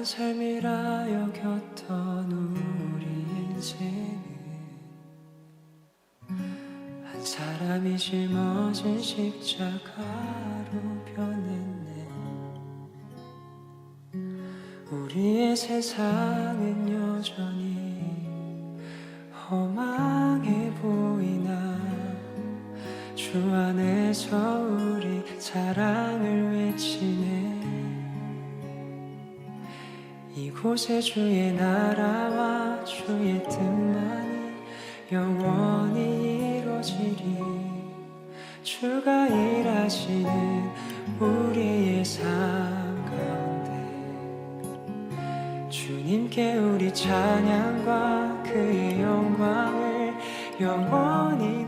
삶이라 여겼던 우리 인생은 한 사람이 짊어진 십자가로 변했네. 우리의 세상은 여전히 허망해 보이나 주 안에서 우리 사랑을 외치네. 이곳에 주의 나라와 주의 뜻만이 영원히 이루어지리. 주가 일하시는 우리의 삶 가운데 주님께 우리 찬양과 그의 영광을 영원히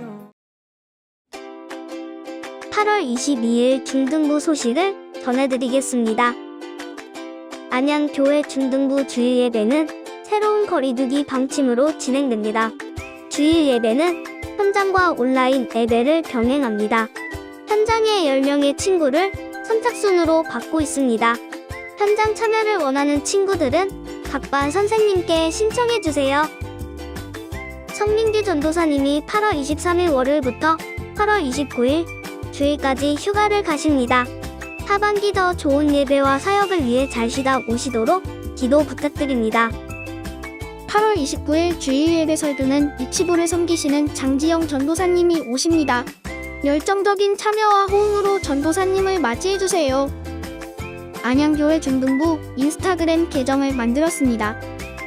8월 22일 중등부 소식을 전해드리겠습니다. 안양교회 중등부 주일예배는 새로운 거리두기 방침으로 진행됩니다. 주일예배는 현장과 온라인 예배를 병행합니다. 현장에 10명의 친구를 선착순으로 받고 있습니다. 현장 참여를 원하는 친구들은 각 반 선생님께 신청해주세요. 성민규 전도사님이 8월 23일 월요일부터 8월 29일 주일까지 휴가를 가십니다. 하반기 더 좋은 예배와 사역을 위해 잘 쉬다 오시도록 기도 부탁드립니다. 8월 29일 주일 예배 설교는 이치부를 섬기시는 장지영 전도사님이 오십니다. 열정적인 참여와 호응으로 전도사님을 맞이해주세요. 안양교회 중등부 인스타그램 계정을 만들었습니다.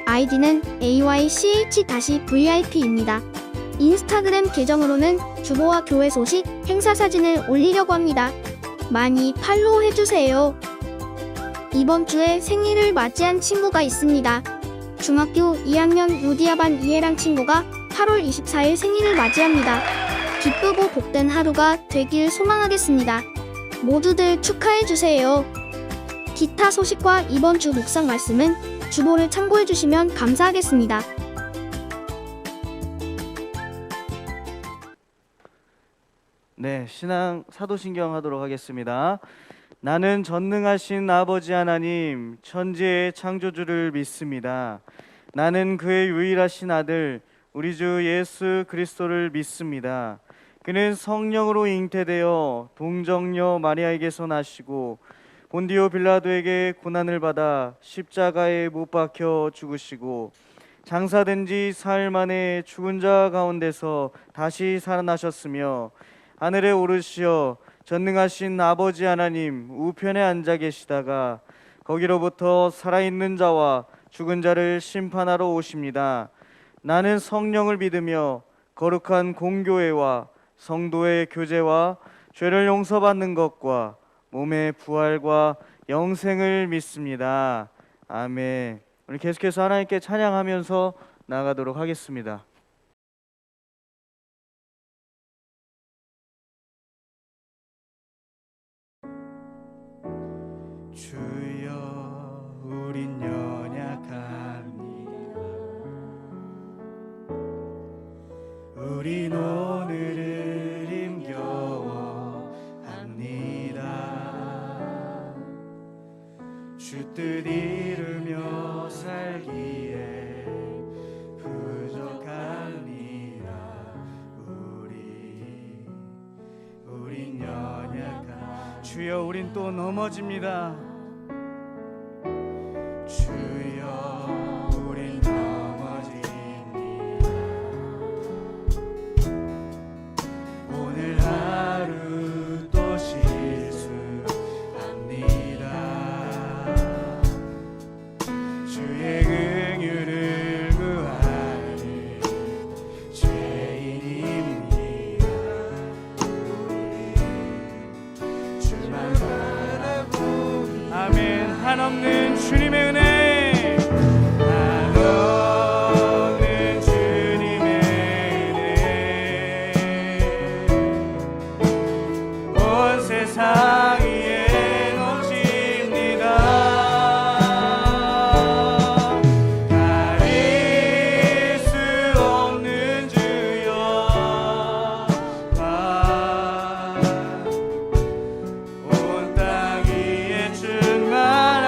아이디는 aych-vip입니다. 인스타그램 계정으로는 주보와 교회 소식, 행사 사진을 올리려고 합니다. 많이 팔로우해주세요. 이번 주에 생일을 맞이한 친구가 있습니다. 중학교 2학년 루디아반 이해랑 친구가 8월 24일 생일을 맞이합니다. 기쁘고 복된 하루가 되길 소망하겠습니다. 모두들 축하해주세요. 기타 소식과 이번 주 묵상 말씀은 주보를 참고해주시면 감사하겠습니다. 네, 신앙 사도신경 하도록 하겠습니다. 나는 전능하신 아버지 하나님, 천지의 창조주를 믿습니다. 나는 그의 유일하신 아들, 우리 주 예수 그리스도를 믿습니다. 그는 성령으로 잉태되어 동정녀 마리아에게서 나시고 본디오 빌라도에게 고난을 받아 십자가에 못 박혀 죽으시고 장사된 지 사흘 만에 죽은 자 가운데서 다시 살아나셨으며 하늘에 오르시어 전능하신 아버지 하나님 우편에 앉아 계시다가 거기로부터 살아있는 자와 죽은 자를 심판하러 오십니다. 나는 성령을 믿으며 거룩한 공교회와 성도의 교제와 죄를 용서받는 것과 몸의 부활과 영생을 믿습니다. 아멘. 우리 계속해서 하나님께 찬양하면서 나아가도록 하겠습니다. 주여 우린 연약합니다. 우린 오늘을 힘겨워합니다. 주 뜻 이루며 살기에 부족합니다. 우린 연약합니다. 주여 우린 또 넘어집니다. 주여 우린 넘어집니다. 오늘 하루 또 실수합니다. 주의 긍휼을 구하는 죄인입니다. 주만 바라보 아멘. 한없는 주님의 은혜, 한없는 주님의 은혜, 온 세상 위에 넘칩니다. 가릴 수 없는 주여 온 땅 위에 충만한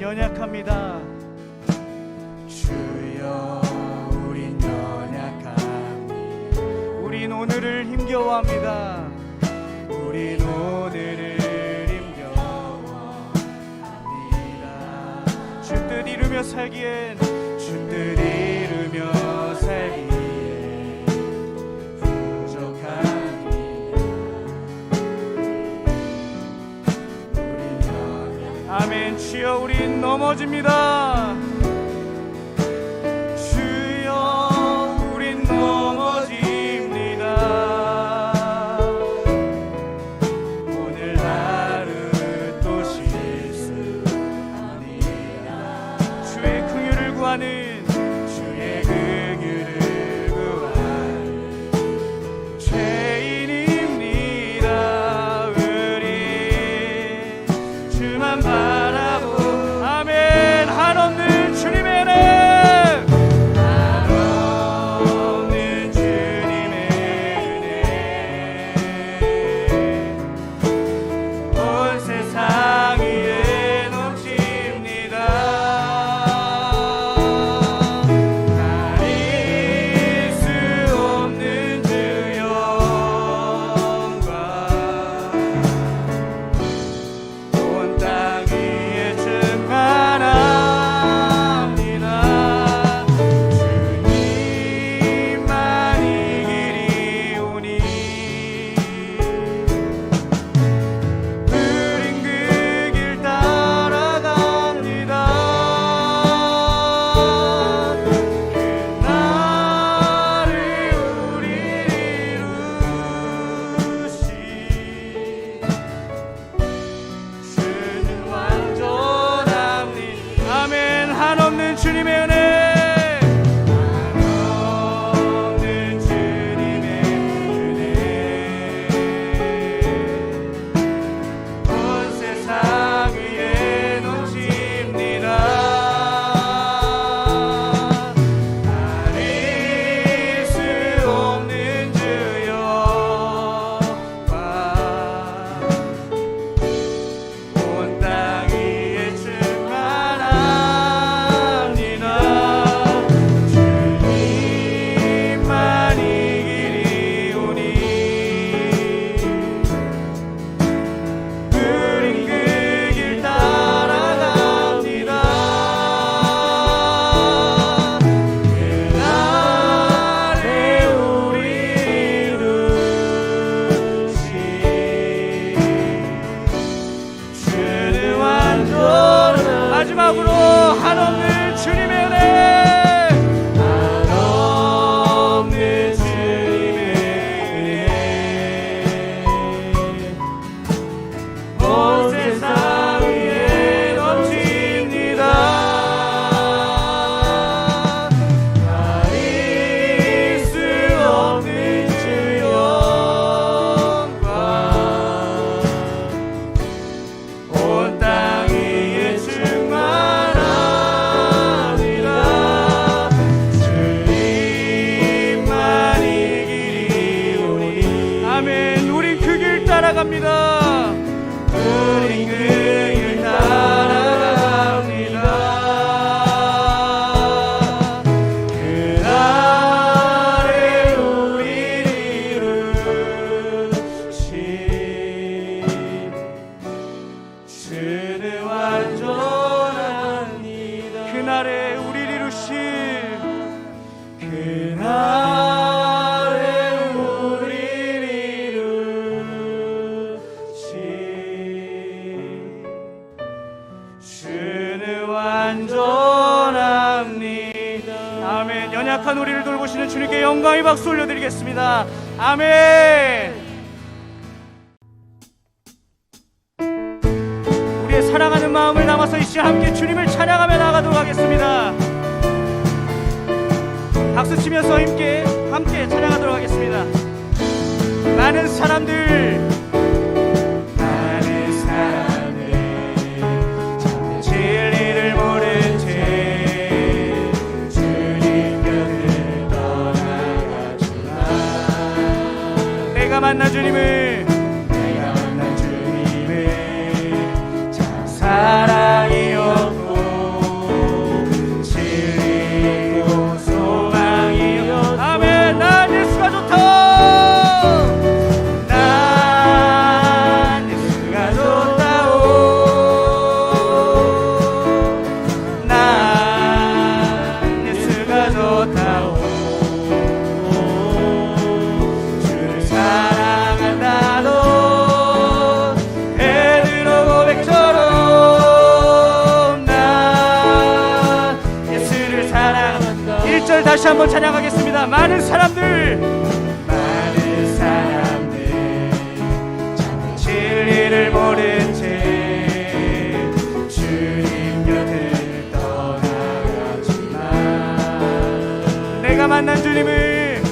연약합니다. 주여 우린 연약합니다. 우린 오늘을 힘겨워합니다. 우린 오늘을 힘겨워합니다. 주 뜻 이루며 살기엔 주 뜻 이루며 살기에 부족합니다. 우린 연약. 아멘. 주여 우린 넘어집니다. 주여 우린 넘어집니다. 오늘 하루 또 실수합니다. 주의 긍휼을 구하는 주의 긍휼을 구하는 죄인입니다. 우리 주만 바라보. 아멘. 한없는 주님의 은혜. 한없는 주님의 은혜 온 세상 위에 넘칩니다. 가릴 수 없는 주 영광 온 땅 위에 충만합니다. 주님만이 길이 오니 우린 그 길 따라갑니다. 그날을 우리 이루시 주는 완전합니다. 아멘. 한없는 주님의 은혜. 한없는 주님의 은혜 온 세상 위에 넘칩니다. 가릴 수 없는 주 영광 온 땅 위에 충만합니다. 주님만이 길이 오니 우린 그 길 따라갑니다. 그날에 우리 이루시 주는 완전. 마지막으로 한없는 주님의 은혜. 한없는 주님의 은혜 온 세상 위에 넘칩니다. 가릴 수 없는 주 영광 온 땅 위에 충만합니다. 주님만이 길이 오니 아멘. 우린 그 길 따라갑니다. 우린 그 길 따라갑니다. 그날에 우리 이루시 주는 완전합니다. 그날에 우리를 이루실 그날에 우리를 이루시 주는 완전합니다. 아멘. 연약한 우리를 돌보시는 주님께 영광의 박수 올려드리겠습니다. 아멘. 우리의 사랑하는 마음을 담아서 이 시간 함께 주님을 찬양하며 나아가도록 하겠습니다. 박수 치면서 함께 찬양하도록 하겠습니다. 많은 사람들 참 진리를 모른 채 주님 곁을 떠나갔지만 내가 만난 주님을 참 사랑이었고 한번 찬양하겠습니다. 많은 사람들 참된 진리를 모른 채 주님 곁을 떠나가지만 내가 만난 주님을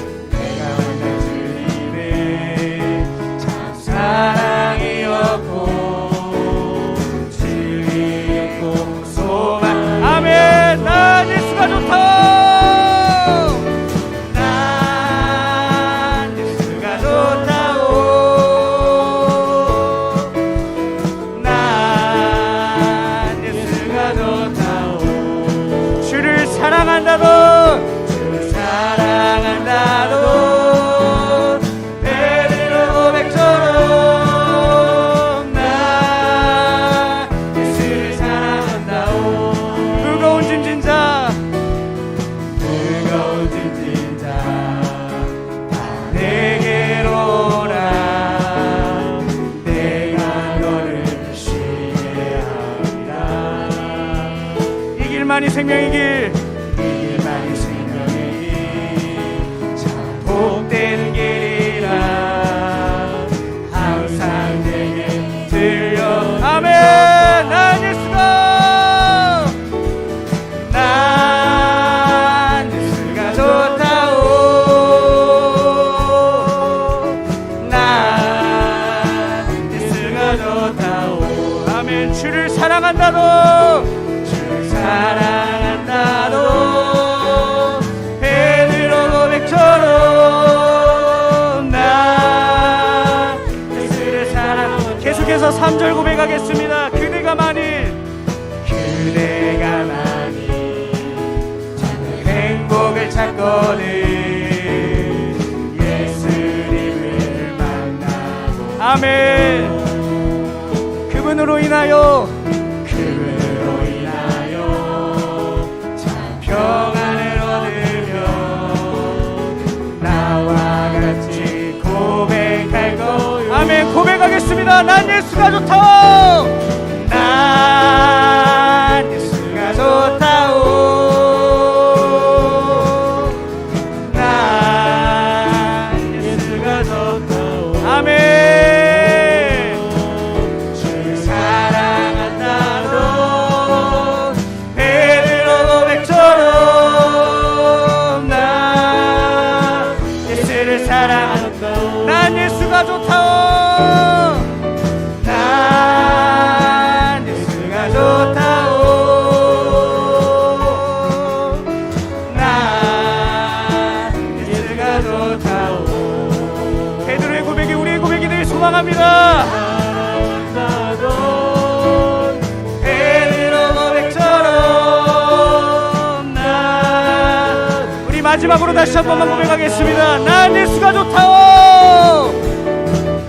참 사랑이었고 진리였고 소망. 아멘. 난 예수가 좋다. 난 예수가 좋다오. 난 예수가 좋다오. 주를 사랑한다던 주를 사랑한다도 베드로 고백처럼 난 예수를 사랑한다오. 무거운 짐진 자 무거운 짐진 자 내게로 오라. 내가 너를 쉬게 하리라. 이 길만이 생명의 길 이 길만이 생명의 길 참 복된 길이라 항상 내게 들려. 아멘. 난 예수가 난 예수가 좋다오. 난 예수가 좋다오. 아멘. 주를 사랑한다던 주를 사랑한다도 베드로 고백처럼 난 예수를 사랑한다. 계속해서 3절 고백하겠습니다. 그대가 만일 그대가 만일 참된 행복을 찾거든 예수님을 만나고 아멘. 그분으로 인하여 그분으로 인하여 참 평안을 얻으며 나와 같이 고백할 거요. 아멘. 고백하겠습니다. 난 예수가 좋다. 난 예수가 좋다오. 난 예수가 좋다오. 아멘. 주를 사랑한다도 베드로 고백처럼 난 예수를 사랑한다오. 난 예수가 좋다. 난 예수가 좋다오. 난 예수가 좋다오. 베드로의 고백이 우리의 고백이 될 소망합니다. 사랑한다던 베드로 고백처럼 난 우리 마지막으로 다시 한 번만 고백하겠습니다. 난 예수가 좋다.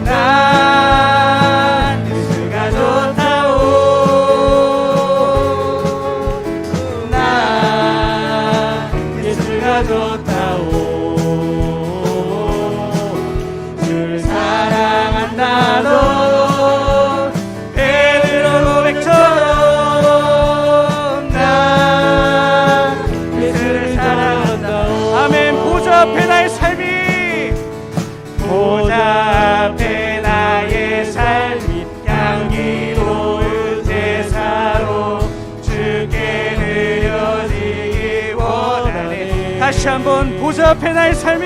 난 예수가 좋다오. 난 예수가 좋다오. 주를 사랑한다던 베드로 고백처럼 난 예수를 사랑한다오. 아멘. 보좌 앞에 나의 삶이 보좌 앞에 나의 삶이 향기로운 제사로 주께 드려지기 원하네. 다시 한번 보좌 앞에 나의 삶이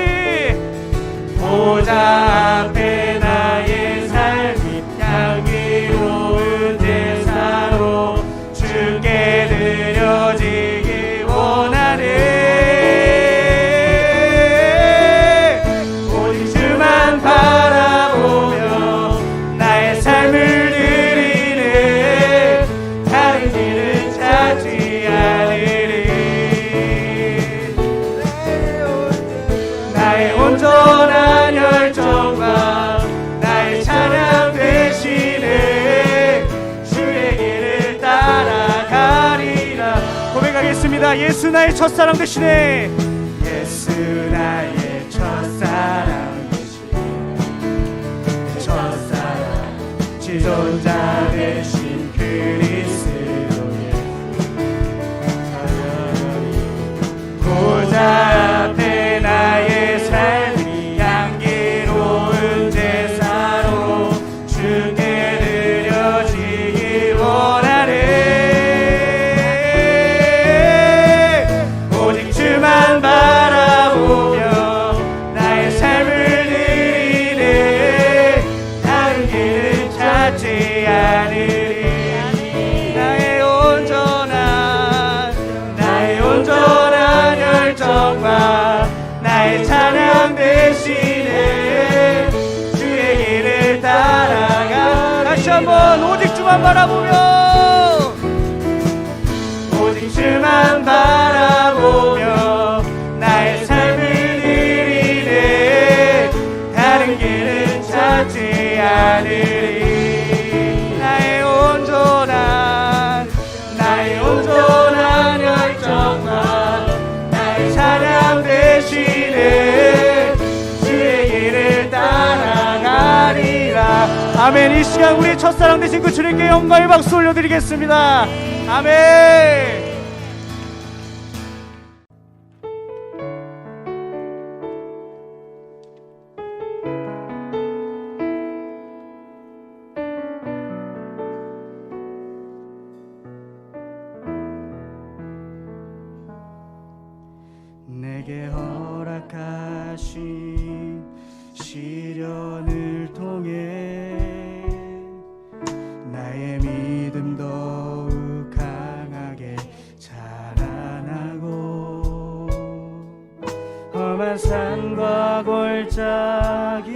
보좌 앞에 나의 삶이 향기로운 제사로 주께 드려지기 원하네. 오직 주만 바라보며 나의 삶을 드리네. 다른 길은 찾지 않으리. 나의 온전한 열정과 나의 찬양 대신에 주의 길을 따라가리라. 고백하겠습니다. 예수 나의 첫사랑 대신에 예수 나의 첫사랑 대신 첫사랑 지존자 대신 그리스도 예수 보좌 찾지 않으리. 나의 온전한 열정과 나의 찬양 대신에 주의 길을 따라가. 다시 한번 오직 주만 바라보며, 오직 주만 바라보며 나의 삶을 드리네. 다른 길은 찾지 않으리. 나의 온전한 열정과 나의 찬양 대신에 주의 길을 따라가리라. 아멘. 이 시간 우리의 첫사랑 되신 그 주님께 영광의 박수 올려드리겠습니다. 아멘. 내게 허락하신 시련을 통해 나의 믿음 더욱 강하게 자라나고, 험한 산과 골짜기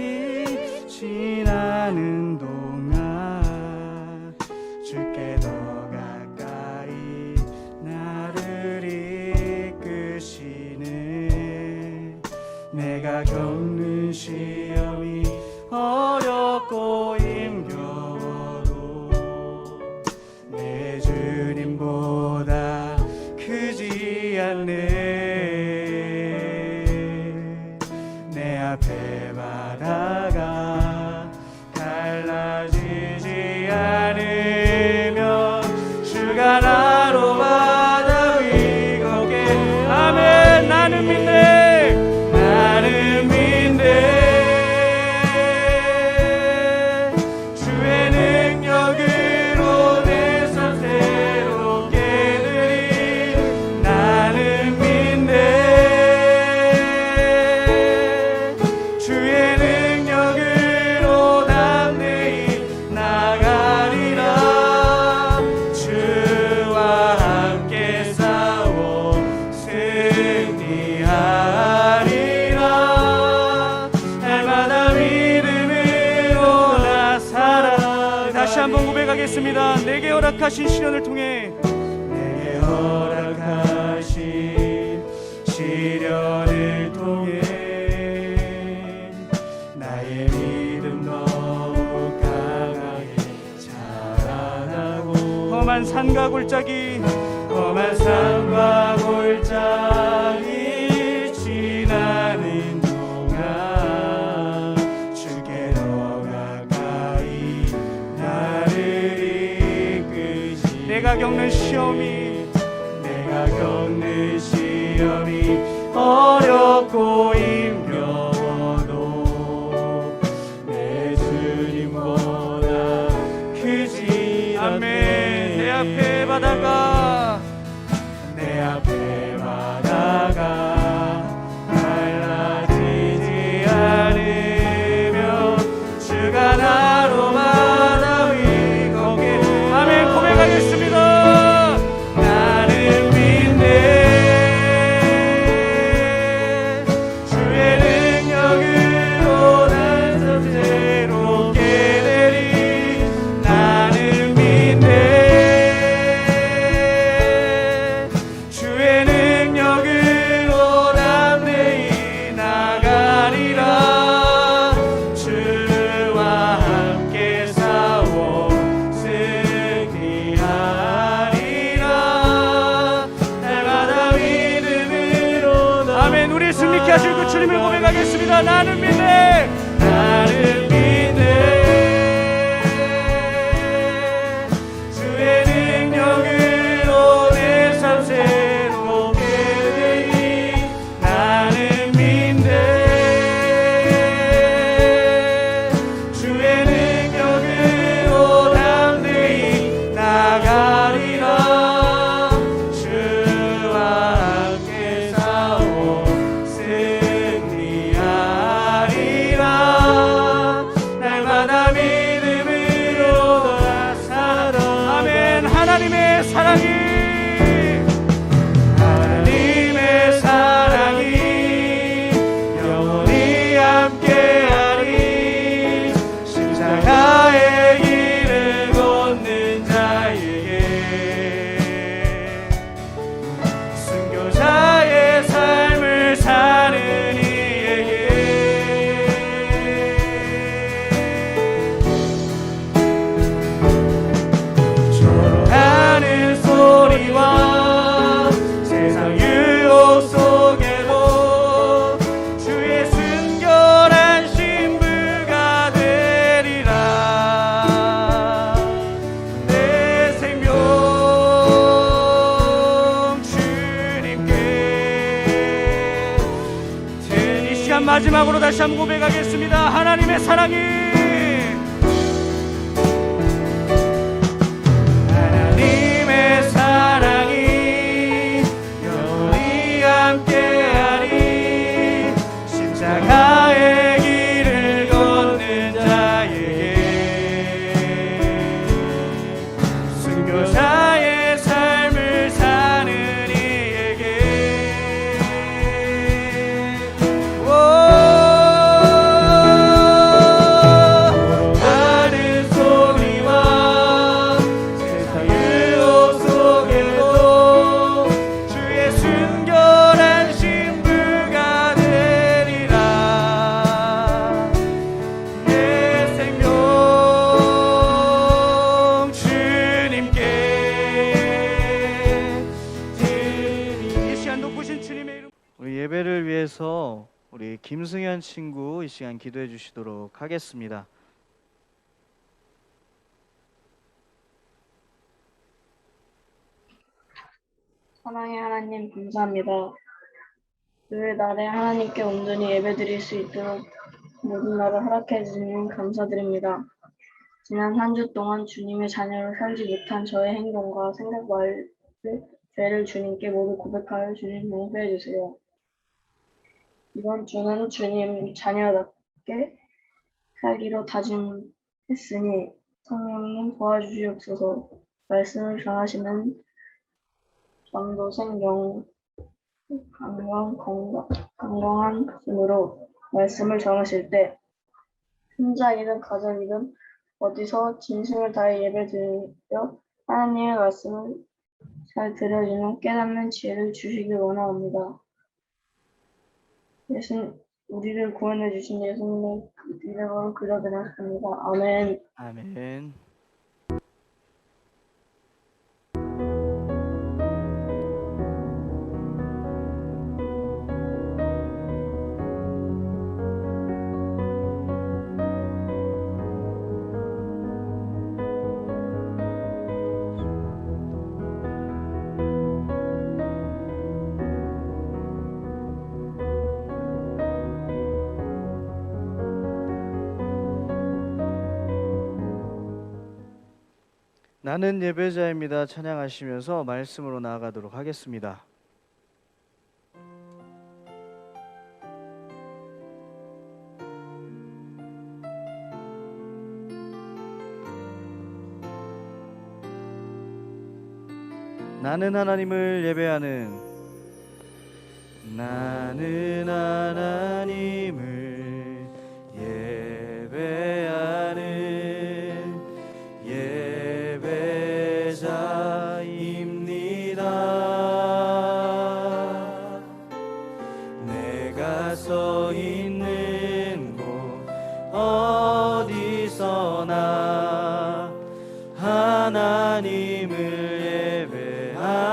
지나는 동안 주께 더 가까이 나를 이끄시네. 내가 겪는 시험이 어렵고 힘겨워도 내 주님보다 크지 않네. 내 앞에 바다가 갈라지지 않으면 주가 나로 바다 위 걷게. 아멘. 나는 믿네. 나는 믿네. 주의 능력으로 내 삶 새롭게 되리. 나는 믿네. 주의 능력으로 담대히 나가리라. 주와 함께 싸워 승리하리라. 날마다 믿음으로 나 살아. 다시 한번 고백하겠습니다. 내게 허락하신 시련을 통해, 내게 허락하신 시련을 통해 나의 믿음 더욱 강하게 자라나고, 험한 산과 골짜기 지나는 동안 주께 더 가까이 나를 이끄시. 내가 겪는 시험이 어렵고 힘겨워도 내 주님보다 크지 않네. 아멘. 내 앞에 바다가 갈라지지 않으면 주가 나로 바다 위 걷게. 아멘. 고백하겠습니다. 나는 믿네. 주의 능력으로 날 삶 새롭게 되리. 나는 믿네. 주의 능력으로 담대히 나가리라. 주와 함께 싸워 승리하리라. 날마다 믿음으로. 아멘. 우리 승리케 하실 그 주님을 고백하겠습니다. 나는 믿네. 나는 믿네. 주의 능력으로 내 삶 새롭게 되리. 나는 믿네. 주의 능력으로 담대히 나가리라. 주와 함께 싸워 승리하리라. 하나님의 사랑이 하나님의 사랑이 영원히 함께하리 십자가의 길을 걷는 자에게 순교자의 삶을 사는 이에게 조롱하는 소리와 세상 유혹 속에도 주의 순결한 신부가 되리라. 내 생명 주님께 이 시간 마지막으로 다시 한번 고백하겠습니다. 하나님의 사랑이 하나님의 사랑이 영원히 함께하리 십자가의 길을 걷는 자에게 순교자의 삶을 사는 이에게 하는 소리와 세상 유혹 속에도 주의 순결한 신부가 되리라. 내 생명 주님께 드리리. 이 시간 높으신 주님의 이름 우리 예배를 위해서 우리 김승현 친구 이 시간 기도해 주시도록 하겠습니다. 사랑의 하나님 감사합니다. 늘 날에 하나님께 온전히 예배드릴 수 있도록 모든 날을 허락해 주시니 감사드립니다. 지난 한 주 동안 주님의 자녀로 살지 못한 저의 행동과 생각 말을 죄를 주님께 모두 고백하여 주님 용서해 주세요. 이번 주는 주님 자녀답게 살기로 다짐했으니 성령님 도와주시옵소서. 말씀을 전하시는 전도생 건강한 힘으로 말씀을 전하실 때 혼자이든 가정이든 어디서 진심을 다해 예배드려 하나님의 말씀을 잘 들여주는 깨닫는 지혜를 주시길 원하옵니다. 우리를 구원해 주신 예수님의 이름으로 기도드렸습니다. 아멘. 아멘. 나는 예배자입니다. 찬양하시면서 말씀으로 나아가도록 하겠습니다. 나는 하나님을 예배하는 나는 하나님을 예배하는 예배자입니다. 내가 서 있는 곳 어디서나 하나님을 예배합니다.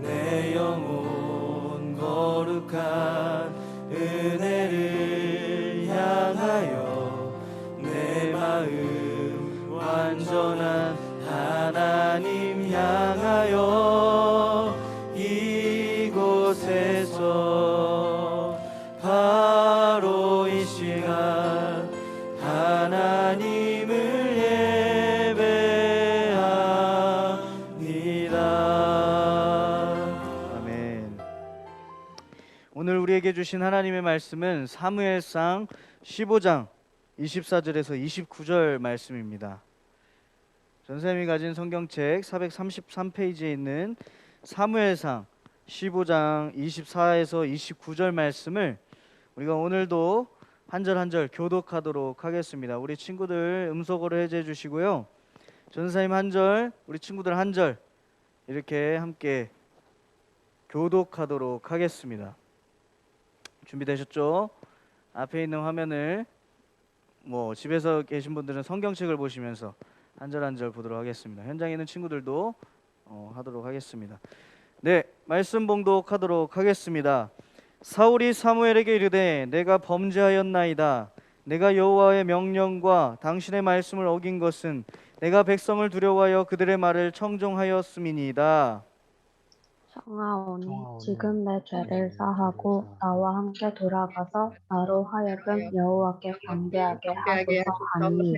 내 영혼 거룩한 은혜를 향하여 내 마음 완전한 하나님 향하여 이곳에서 바로 이 시간 하나님을 예배합니다. 아멘. 오늘 우리에게 주신 하나님의 말씀은 사무엘상 15장 24절에서 29절 말씀입니다. 전쌤이 가진 성경책 433페이지에 있는 사무엘상 15장 24에서 29절 말씀을 우리가 오늘도 한 절 한 절 교독하도록 하겠습니다. 우리 친구들 음속어로 해제해 주시고요. 전사님 한 절, 우리 친구들 한 절 이렇게 함께 교독하도록 하겠습니다. 준비되셨죠? 앞에 있는 화면을 집에서 계신 분들은 성경책을 보시면서 한 절 한 절 보도록 하겠습니다. 현장에 있는 친구들도 하도록 하겠습니다. 네, 말씀 봉독하도록 하겠습니다. 사울이 사무엘에게 이르되 내가 범죄하였나이다. 내가 여호와의 명령과 당신의 말씀을 어긴 것은 내가 백성을 두려워하여 그들의 말을 청종하였음이니이다. 청하오니 지금 내 죄를 사하고 나와 함께 돌아가서 나로 하여금 여호와께 반대하게 하소서 하니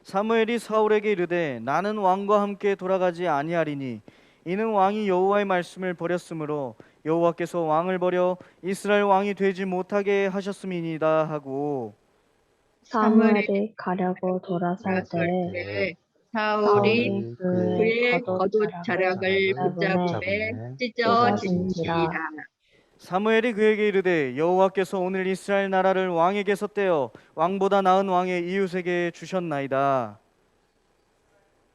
사무엘이 사울에게 이르되 나는 왕과 함께 돌아가지 아니하리니 이는 왕이 여호와의 말씀을 버렸으므로 여호와께서 왕을 버려 이스라엘 왕이 되지 못하게 하셨음이니이다 하고 사무엘이 가려고 돌아설 때에 사울이 그의 겉옷자락을 붙잡에 찢어진지라. 사무엘이 그에게 이르되 여호와께서 오늘 이스라엘 나라를 왕에게서 떼어 왕보다 나은 왕의 이웃에게 주셨나이다.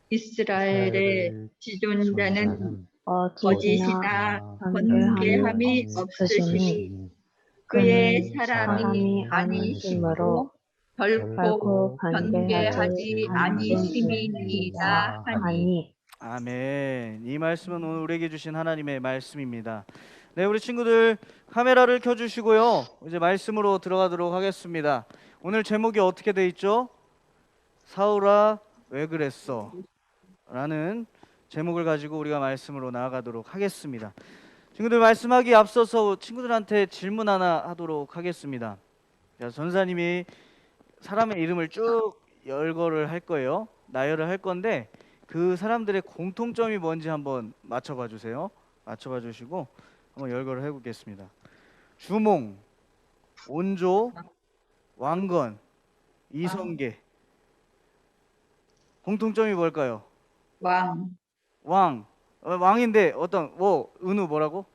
이스라엘의 지존자는 거짓이나 번개함이 없으시니 그의 사람이 아니심으로 결코 번개하지 아니심이니이다 하니. 아멘. 이 말씀은 오늘 우리에게 주신 하나님의 말씀입니다. 네, 우리 친구들 카메라를 켜주시고요. 이제 말씀으로 들어가도록 하겠습니다. 오늘 제목이 어떻게 돼 있죠? 사울아 왜 그랬어? 라는 제목을 가지고 우리가 말씀으로 나아가도록 하겠습니다. 친구들 말씀하기 앞서서 친구들한테 질문 하나 하도록 하겠습니다. 자, 전사님이 사람의 이름을 쭉 열거를 할 거예요. 나열을 할 건데 그 사람들의 공통점이 뭔지 한번 맞춰봐 주세요. 맞춰봐 주시고 한번 열거를 해보겠습니다. 주몽, 온조, 왕건, 이성계. 공통점이 뭘까요? 왕. 왕인데 은우 뭐라고?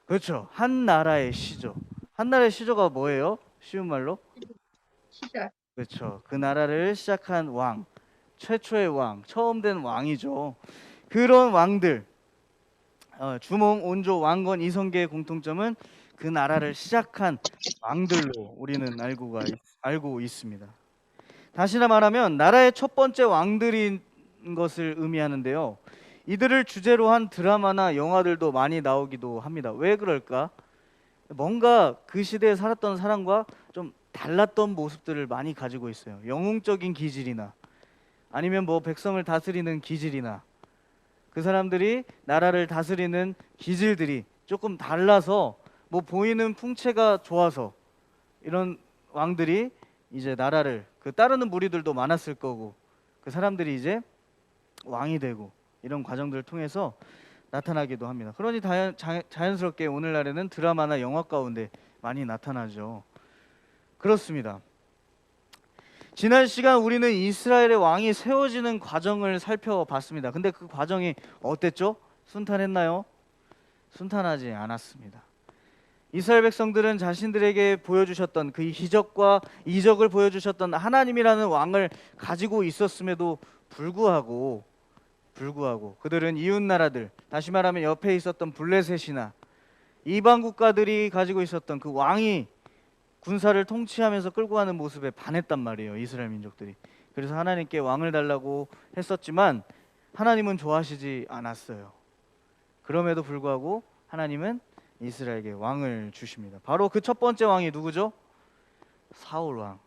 그렇죠. 한 나라의 시조. 한 나라의 시조가 뭐예요? 쉬운 말로? 시작. 그렇죠. 그 나라를 시작한 왕, 최초의 왕, 처음 된 왕이죠. 그런 왕들, 주몽, 온조, 왕건, 이성계의 공통점은 그 나라를 시작한 왕들로 우리는 알고 있습니다. 다시나 말하면 나라의 첫 번째 왕들인 것을 의미하는데요. 이들을 주제로 한 드라마나 영화들도 많이 나오기도 합니다. 왜 그럴까? 뭔가 그 시대에 살았던 사람과 좀 달랐던 모습들을 많이 가지고 있어요. 영웅적인 기질이나 아니면 백성을 다스리는 기질이나 그 사람들이 나라를 다스리는 기질들이 조금 달라서 보이는 풍채가 좋아서 이런 왕들이 이제 나라를 따르는 무리들도 많았을 거고 그 사람들이 이제 왕이 되고 이런 과정들을 통해서 나타나기도 합니다. 그러니 자연스럽게 오늘날에는 드라마나 영화 가운데 많이 나타나죠. 그렇습니다. 지난 시간 우리는 이스라엘의 왕이 세워지는 과정을 살펴봤습니다. 근데 그 과정이 어땠죠? 순탄했나요? 순탄하지 않았습니다. 이스라엘 백성들은 자신들에게 보여주셨던 그 기적과 이적을 보여주셨던 하나님이라는 왕을 가지고 있었음에도 불구하고 그들은 이웃 나라들, 다시 말하면 옆에 있었던 블레셋이나 이방 국가들이 가지고 있었던 그 왕이 군사를 통치하면서 끌고 가는 모습에 반했단 말이에요. 이스라엘 민족들이. 그래서 하나님께 왕을 달라고 했었지만 하나님은 좋아하시지 않았어요. 그럼에도 불구하고 하나님은 이스라엘에게 왕을 주십니다. 바로 그 첫 번째 왕이 누구죠? 사울 왕.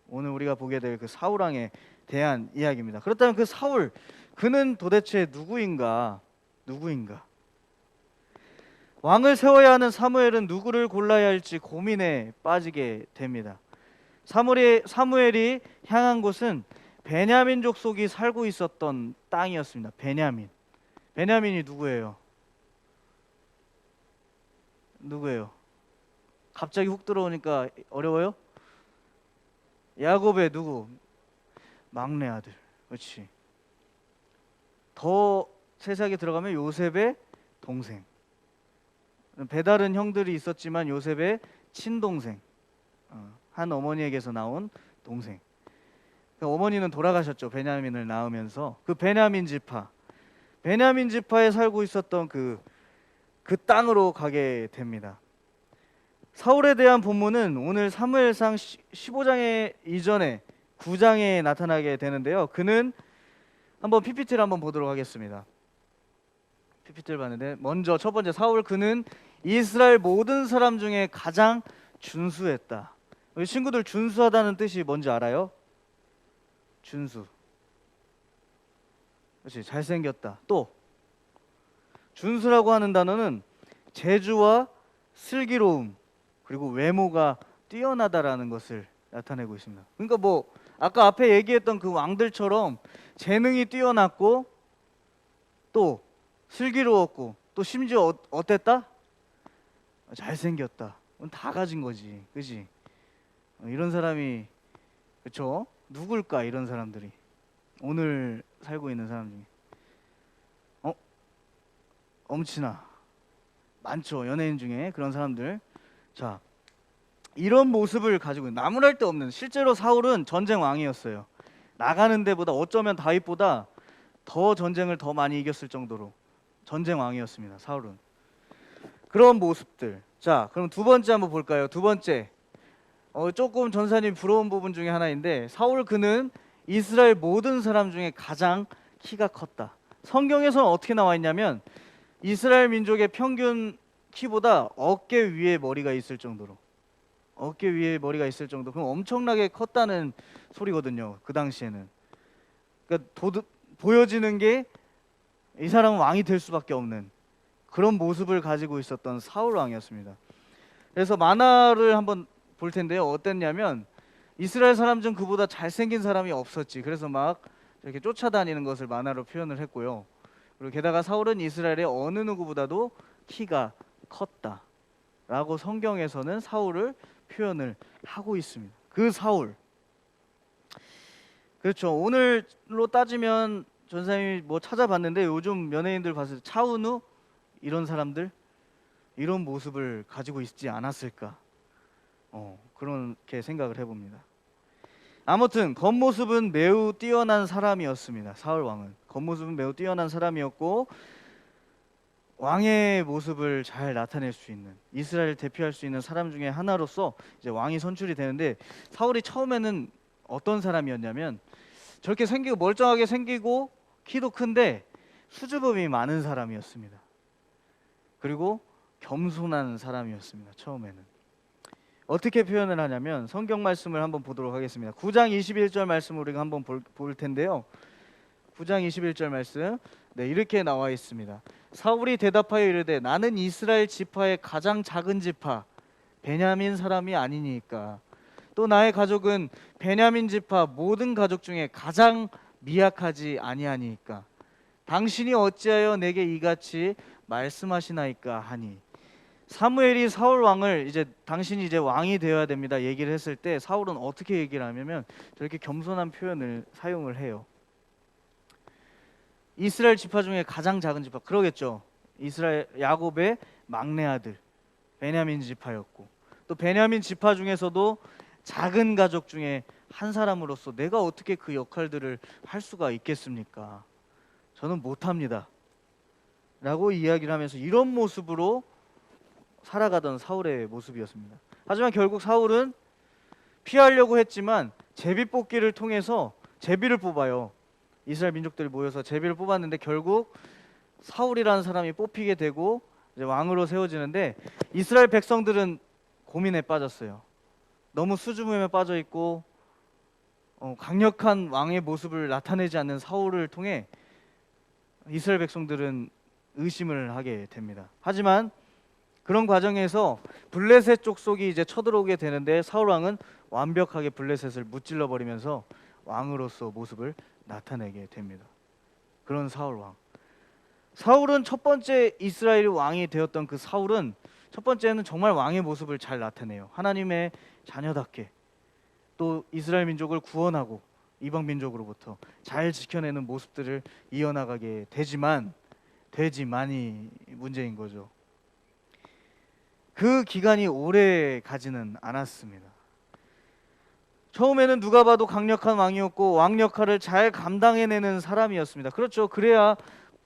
오늘 우리가 보게 될 그 사울 왕에 대한 이야기입니다. 그렇다면 그 사울, 그는 도대체 누구인가? 왕을 세워야 하는 사무엘은 누구를 골라야 할지 고민에 빠지게 됩니다. 사무엘이 향한 곳은 베냐민 족속이 살고 있었던 땅이었습니다. 베냐민이 누구예요? 갑자기 훅 들어오니까 어려워요? 야곱의 누구? 막내 아들. 그렇지. 더 세세하게 들어가면 요셉의 동생. 배다른 형들이 있었지만 요셉의 친동생. 한 어머니에게서 나온 동생. 그 어머니는 돌아가셨죠. 베냐민을 낳으면서. 그 베냐민 지파에 살고 있었던 그 땅으로 가게 됩니다. 사울에 대한 본문은 오늘 사무엘상 15장에 이전에 9장에 나타나게 되는데요. 그는 한번 PPT를 한번 보도록 하겠습니다. PPT를 봤는데 먼저 첫 번째 사울 그는 이스라엘 모든 사람 중에 가장 준수했다. 우리 친구들 준수하다는 뜻이 뭔지 알아요? 준수. 그렇지. 잘생겼다. 또 준수라고 하는 단어는 재주와 슬기로움 그리고 외모가 뛰어나다라는 것을 나타내고 있습니다. 그러니까 뭐 아까 앞에 얘기했던 그 왕들처럼 재능이 뛰어났고 또 슬기로웠고 또 심지어 어땠다? 잘생겼다. 다 가진 거지. 그지? 이런 사람이 그렇죠? 누굴까 이런 사람들이 오늘 살고 있는 사람 중에 엄친아 많죠. 연예인 중에 그런 사람들. 자, 이런 모습을 가지고 나무랄 데 없는 실제로 사울은 전쟁 왕이었어요. 나가는 데보다 어쩌면 다윗보다 더 전쟁을 더 많이 이겼을 정도로 전쟁 왕이었습니다. 사울은. 그런 모습들. 자, 그럼 두 번째 한번 볼까요? 두 번째. 조금 전사님 부러운 부분 중에 하나인데 사울 그는 이스라엘 모든 사람 중에 가장 키가 컸다. 성경에서는 어떻게 나와 있냐면 이스라엘 민족의 평균 키보다 어깨 위에 머리가 있을 정도로 어깨 위에 머리가 있을 정도. 그럼 엄청나게 컸다는 소리거든요. 그 당시에는. 그러니까 보여지는 게 이 사람은 왕이 될 수밖에 없는 그런 모습을 가지고 있었던 사울 왕이었습니다. 그래서 만화를 한번 볼 텐데요. 어땠냐면 이스라엘 사람 중 그보다 잘생긴 사람이 없었지. 그래서 막 이렇게 쫓아다니는 것을 만화로 표현을 했고요. 그리고 게다가 사울은 이스라엘의 어느 누구보다도 키가 컸다 라고 성경에서는 사울을 표현을 하고 있습니다. 그 사울. 그렇죠. 오늘로 따지면 전사님이 뭐 찾아봤는데 요즘 연예인들 봤을 때 차은우 이런 사람들 이런 모습을 가지고 있지 않았을까 그렇게 생각을 해봅니다. 아무튼 겉모습은 매우 뛰어난 사람이었습니다. 사울 왕은 겉모습은 매우 뛰어난 사람이었고 왕의 모습을 잘 나타낼 수 있는 이스라엘을 대표할 수 있는 사람 중에 하나로서 이제 왕이 선출이 되는데 사울이 처음에는 어떤 사람이었냐면 저렇게 생기고 멀쩡하게 생기고 키도 큰데 수줍음이 많은 사람이었습니다. 그리고 겸손한 사람이었습니다. 처음에는. 어떻게 표현을 하냐면 성경 말씀을 한번 보도록 하겠습니다. 9장 21절 말씀을 우리가 한번 볼 텐데요. 9장 21절 말씀 이렇게 나와 있습니다. 사울이 대답하여 이르되 나는 이스라엘 지파의 가장 작은 지파 베냐민 사람이 아니니까 또 나의 가족은 베냐민 지파 모든 가족 중에 가장 미약하지 아니하니까 당신이 어찌하여 내게 이같이 말씀하시나이까 하니 사무엘이 사울 왕을 이제 당신이 이제 왕이 되어야 됩니다 얘기를 했을 때 사울은 어떻게 얘기를 하냐면 저렇게 겸손한 표현을 사용을 해요. 이스라엘 지파 중에 가장 작은 지파 그러겠죠. 이스라엘 야곱의 막내 아들 베냐민 지파였고 또 베냐민 지파 중에서도 작은 가족 중에 한 사람으로서 내가 어떻게 그 역할들을 할 수가 있겠습니까? 저는 못합니다 라고 이야기를 하면서 이런 모습으로 살아가던 사울의 모습이었습니다. 하지만 결국 사울은 피하려고 했지만 제비뽑기를 통해서 제비를 뽑아요. 이스라엘 민족들이 모여서 제비를 뽑았는데 결국 사울이라는 사람이 뽑히게 되고 이제 왕으로 세워지는데 이스라엘 백성들은 고민에 빠졌어요. 너무 수줍음에 빠져 있고 강력한 왕의 모습을 나타내지 않는 사울을 통해 이스라엘 백성들은 의심을 하게 됩니다. 하지만 그런 과정에서 블레셋 족속이 이제 쳐들어오게 되는데 사울 왕은 완벽하게 블레셋을 무찔러 버리면서 왕으로서 모습을 나타내게 됩니다. 그런 사울 왕. 사울은 첫 번째 이스라엘 왕이 되었던 그 사울은 첫 번째는 정말 왕의 모습을 잘 나타내요. 하나님의 자녀답게 또 이스라엘 민족을 구원하고 이방 민족으로부터 잘 지켜내는 모습들을 이어나가게 되지만이 문제인 거죠. 그 기간이 오래 가지는 않았습니다. 처음에는 누가 봐도 강력한 왕이었고 왕 역할을 잘 감당해내는 사람이었습니다. 그렇죠. 그래야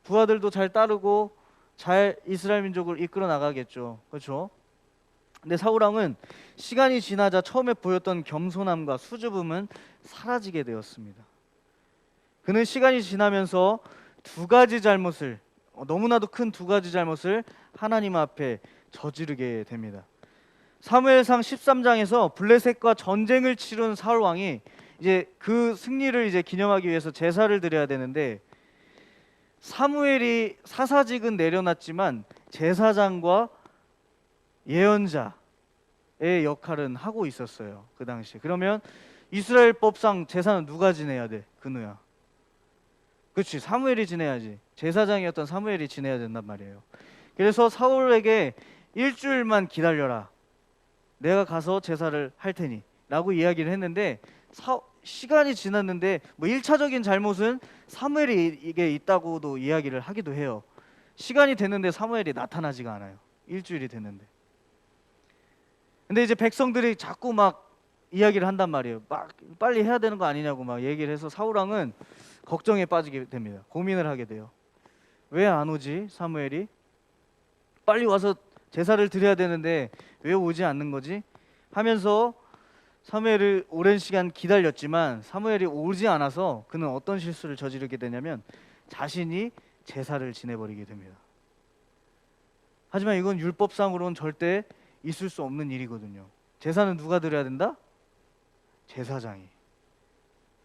부하들도 잘 따르고 잘 이스라엘 민족을 이끌어 나가겠죠. 그렇죠. 근데 사울왕은 시간이 지나자 처음에 보였던 겸손함과 수줍음은 사라지게 되었습니다. 그는 시간이 지나면서 너무나도 큰 두 가지 잘못을 하나님 앞에 저지르게 됩니다. 사무엘상 13장에서 블레셋과 전쟁을 치른 사울 왕이 이제 그 승리를 이제 기념하기 위해서 제사를 드려야 되는데, 사무엘이 사사직은 내려놨지만 제사장과 예언자의 역할은 하고 있었어요, 그 당시에. 그러면 이스라엘 법상 제사는 누가 지내야 돼? 그누야. 그렇지, 사무엘이 지내야지. 제사장이었던 사무엘이 지내야 된단 말이에요. 그래서 사울에게 일주일만 기다려라, 내가 가서 제사를 할 테니 라고 이야기를 했는데, 시간이 지났는데 뭐 1차적인 잘못은 사무엘이 이게 있다고도 이야기를 하기도 해요. 시간이 됐는데 사무엘이 나타나지가 않아요. 일주일이 됐는데. 근데 이제 백성들이 자꾸 막 이야기를 한단 말이에요. 막 빨리 해야 되는 거 아니냐고 막 얘기를 해서 사울왕은 걱정에 빠지게 됩니다. 고민을 하게 돼요. 왜 안 오지 사무엘이? 빨리 와서 제사를 드려야 되는데 왜 오지 않는 거지? 하면서 사무엘을 오랜 시간 기다렸지만 사무엘이 오지 않아서 그는 어떤 실수를 저지르게 되냐면 자신이 제사를 지내버리게 됩니다. 하지만 이건 율법상으로는 절대 있을 수 없는 일이거든요. 제사는 누가 드려야 된다? 제사장이.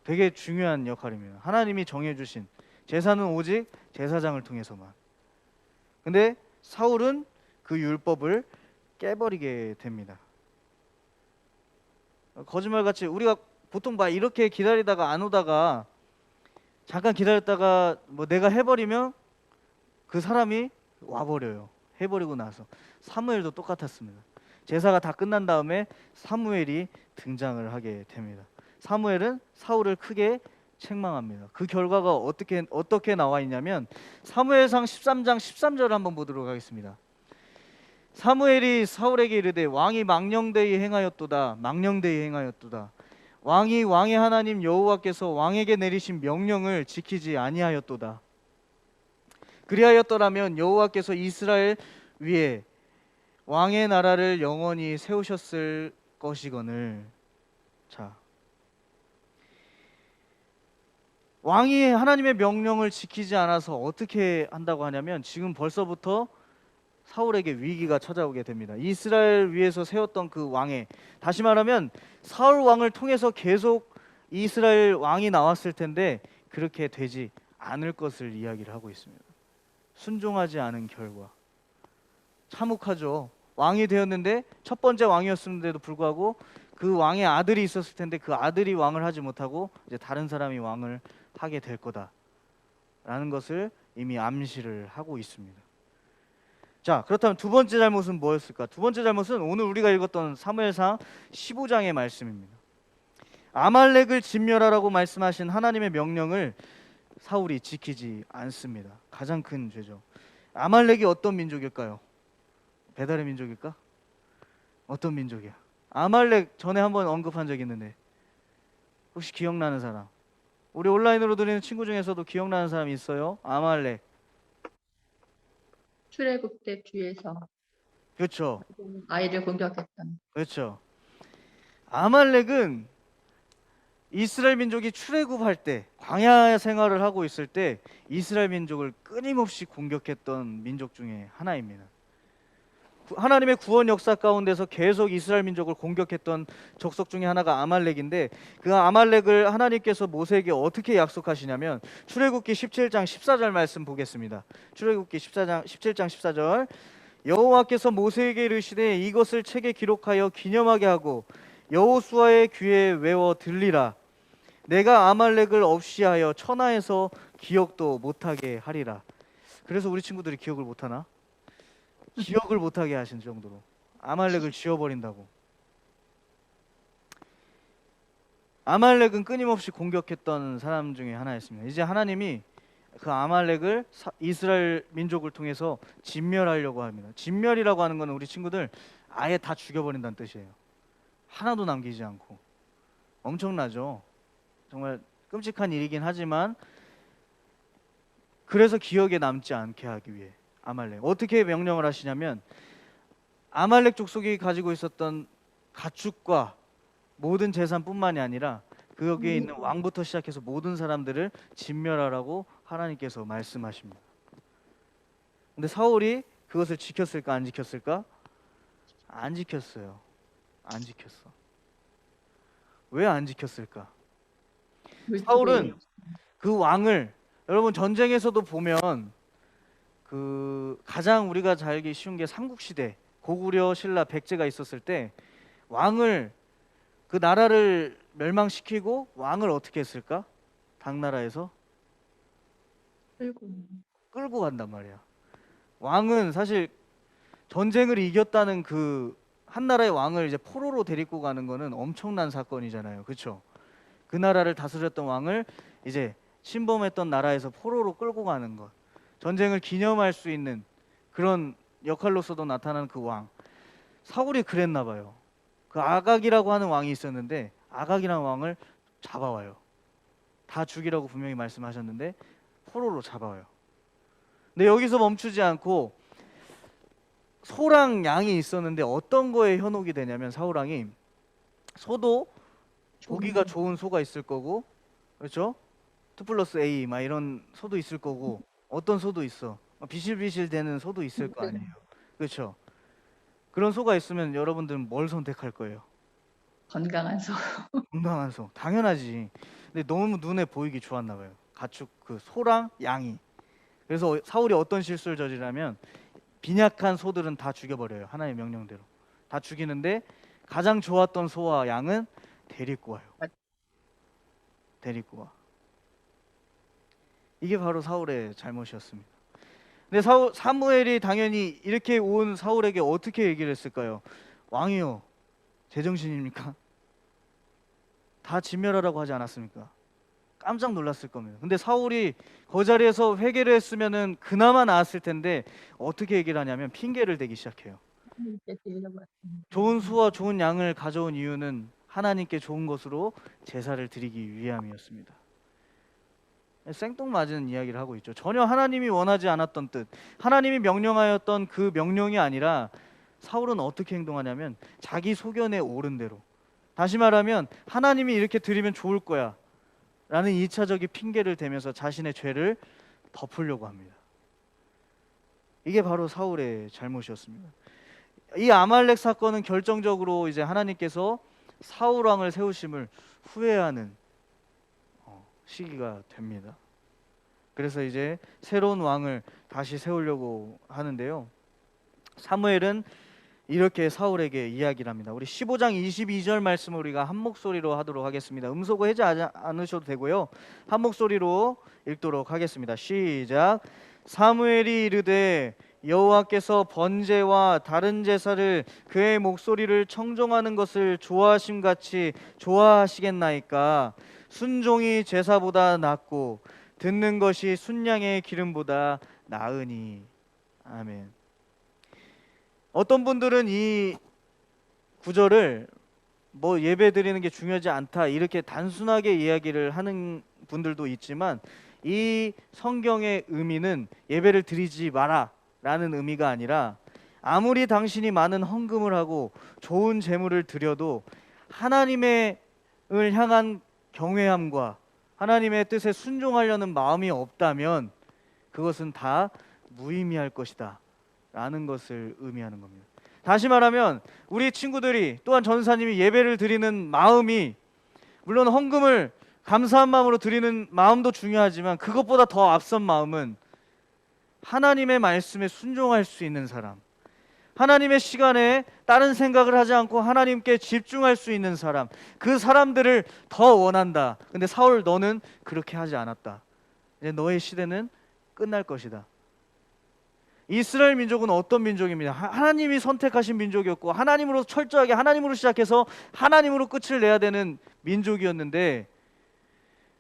되게 중요한 역할입니다. 하나님이 정해주신 제사는 오직 제사장을 통해서만. 근데 사울은 그 율법을 깨버리게 됩니다. 거짓말같이 우리가 보통 막 이렇게 기다리다가 안 오다가 잠깐 기다렸다가 뭐 내가 해버리면 그 사람이 와버려요. 해버리고 나서. 사무엘도 똑같았습니다. 제사가 다 끝난 다음에 사무엘이 등장을 하게 됩니다. 사무엘은 사울을 크게 책망합니다. 그 결과가 어떻게 나와 있냐면 사무엘상 13장 13절을 한번 보도록 하겠습니다. 사무엘이 사울에게 이르되 왕이 망령되이 행하였도다. 왕이 왕의 하나님 여호와께서 왕에게 내리신 명령을 지키지 아니하였도다. 그리하였더라면 여호와께서 이스라엘 위에 왕의 나라를 영원히 세우셨을 것이거늘. 자, 왕이 하나님의 명령을 지키지 않아서 어떻게 한다고 하냐면 지금 벌써부터 사울에게 위기가 찾아오게 됩니다. 이스라엘 위에서 세웠던 그 왕의, 다시 말하면 사울 왕을 통해서 계속 이스라엘 왕이 나왔을 텐데 그렇게 되지 않을 것을 이야기를 하고 있습니다. 순종하지 않은 결과. 참혹하죠. 왕이 되었는데 첫 번째 왕이었음에도 불구하고 그 왕의 아들이 있었을 텐데 그 아들이 왕을 하지 못하고 이제 다른 사람이 왕을 하게 될 거다라는 것을 이미 암시를 하고 있습니다. 자, 그렇다면 두 번째 잘못은 뭐였을까? 두 번째 잘못은 오늘 우리가 읽었던 사무엘상 15장의 말씀입니다. 아말렉을 진멸하라고 말씀하신 하나님의 명령을 사울이 지키지 않습니다. 가장 큰 죄죠. 아말렉이 어떤 민족일까요? 배달의 민족일까? 어떤 민족이야? 아말렉 전에 한번 언급한 적 있는데 혹시 기억나는 사람? 우리 온라인으로 드리는 친구 중에서도 기억나는 사람이 있어요? 아말렉. 출애굽때 뒤에서 그렇죠. 아이를 공격했던. 그렇죠. 아말렉은 이스라엘 민족이 출애굽할 때, 광야 생활을 하고 있을 때 이스라엘 민족을 끊임없이 공격했던 민족 중에 하나입니다. 하나님의 구원 역사 가운데서 계속 이스라엘 민족을 공격했던 족속 중에 하나가 아말렉인데, 그 아말렉을 하나님께서 모세에게 어떻게 약속하시냐면 출애굽기 17장 14절 말씀 보겠습니다. 출애굽기 17장 14절. 여호와께서 모세에게 이르시되 이것을 책에 기록하여 기념하게 하고 여호수아의 귀에 외워 들리라. 내가 아말렉을 없이하여 천하에서 기억도 못하게 하리라. 그래서 우리 친구들이 기억을 못하나? 기억을 못하게 하신 정도로 아말렉을 지워버린다고. 아말렉은 끊임없이 공격했던 사람 중에 하나였습니다. 이제 하나님이 그 아말렉을 이스라엘 민족을 통해서 진멸하려고 합니다. 진멸이라고 하는 것은 우리 친구들 아예 다 죽여버린다는 뜻이에요. 하나도 남기지 않고. 엄청나죠? 정말 끔찍한 일이긴 하지만 그래서 기억에 남지 않게 하기 위해 아말렉 어떻게 명령을 하시냐면 아말렉 족속이 가지고 있었던 가축과 모든 재산뿐만이 아니라 그 여기에 있는 왕부터 시작해서 모든 사람들을 진멸하라고 하나님께서 말씀하십니다. 근데 사울이 그것을 지켰을까 안 지켰을까? 안 지켰어요. 안 지켰어. 왜 안 지켰을까? 사울은 그 왕을 여러분 전쟁에서도 보면 그 가장 우리가 잘 알기 쉬운 게 삼국시대 고구려 신라 백제가 있었을 때 왕을 그 나라를 멸망시키고 왕을 어떻게 했을까? 당나라에서 끌고 간단 말이야. 왕은 사실 전쟁을 이겼다는 그 한 나라의 왕을 이제 포로로 데리고 가는 거는 엄청난 사건이잖아요. 그렇죠? 그 나라를 다스렸던 왕을 이제 침범했던 나라에서 포로로 끌고 가는 것. 전쟁을 기념할 수 있는 그런 역할로서도 나타나는 그 왕. 사울이 그랬나 봐요. 그 아각이라고 하는 왕이 있었는데 아각이라는 왕을 잡아와요. 다 죽이라고 분명히 말씀하셨는데 포로로 잡아와요. 근데 여기서 멈추지 않고 소랑 양이 있었는데 어떤 거에 현혹이 되냐면 사울왕이 소도 보기가 좋은 소가 있을 거고 그렇죠? 2+A 막 이런 소도 있을 거고 어떤 소도 있어. 비실비실 되는 소도 있을 거 아니에요. 그렇죠? 그런 소가 있으면 여러분들은 뭘 선택할 거예요? 건강한 소. 건강한 소. 당연하지. 근데 너무 눈에 보이기 좋았나 봐요. 가축 그 소랑 양이. 그래서 사울이 어떤 실수를 저지르냐면 빈약한 소들은 다 죽여버려요. 하나님의 명령대로. 다 죽이는데 가장 좋았던 소와 양은 데리고 와요. 데리고 와. 이게 바로 사울의 잘못이었습니다. 근데 사무엘이 당연히 이렇게 온 사울에게 어떻게 얘기를 했을까요? 왕이요, 제정신입니까? 다 진멸하라고 하지 않았습니까? 깜짝 놀랐을 겁니다. 근데 사울이 그 자리에서 회개를 했으면은 그나마 나았을 텐데 어떻게 얘기를 하냐면 핑계를 대기 시작해요. 좋은 수와 좋은 양을 가져온 이유는 하나님께 좋은 것으로 제사를 드리기 위함이었습니다. 생뚱맞은 이야기를 하고 있죠. 전혀 하나님이 원하지 않았던 뜻, 하나님이 명령하였던 그 명령이 아니라 사울은 어떻게 행동하냐면 자기 소견에 오른 대로, 다시 말하면 하나님이 이렇게 드리면 좋을 거야 라는 2차적인 핑계를 대면서 자신의 죄를 덮으려고 합니다. 이게 바로 사울의 잘못이었습니다. 이 아말렉 사건은 결정적으로 이제 하나님께서 사울 왕을 세우심을 후회하는 시기가 됩니다. 그래서 이제 새로운 왕을 다시 세우려고 하는데요. 사무엘은 이렇게 사울에게 이야기를 합니다. 우리 15장 22절 말씀을 우리가 한 목소리로 하도록 하겠습니다. 음소거 하지 않으셔도 되고요. 한 목소리로 읽도록 하겠습니다. 시작. 사무엘이 이르되 여호와께서 번제와 다른 제사를 그의 목소리를 청종하는 것을 좋아하심같이 좋아하시겠나이까. 순종이 제사보다 낫고 듣는 것이 순양의 기름보다 나으니. 아멘. 어떤 분들은 이 구절을 뭐 예배 드리는 게 중요하지 않다 이렇게 단순하게 이야기를 하는 분들도 있지만 이 성경의 의미는 예배를 드리지 마라 라는 의미가 아니라 아무리 당신이 많은 헌금을 하고 좋은 재물을 드려도 하나님을 향한 경외함과 하나님의 뜻에 순종하려는 마음이 없다면 그것은 다 무의미할 것이다 라는 것을 의미하는 겁니다. 다시 말하면 우리 친구들이 또한 전사님이 예배를 드리는 마음이 물론 헌금을 감사한 마음으로 드리는 마음도 중요하지만 그것보다 더 앞선 마음은 하나님의 말씀에 순종할 수 있는 사람, 하나님의 시간에 다른 생각을 하지 않고 하나님께 집중할 수 있는 사람, 그 사람들을 더 원한다. 근데 사울 너는 그렇게 하지 않았다. 이제 너의 시대는 끝날 것이다. 이스라엘 민족은 어떤 민족입니다. 하나님이 선택하신 민족이었고 하나님으로 철저하게 하나님으로 시작해서 하나님으로 끝을 내야 되는 민족이었는데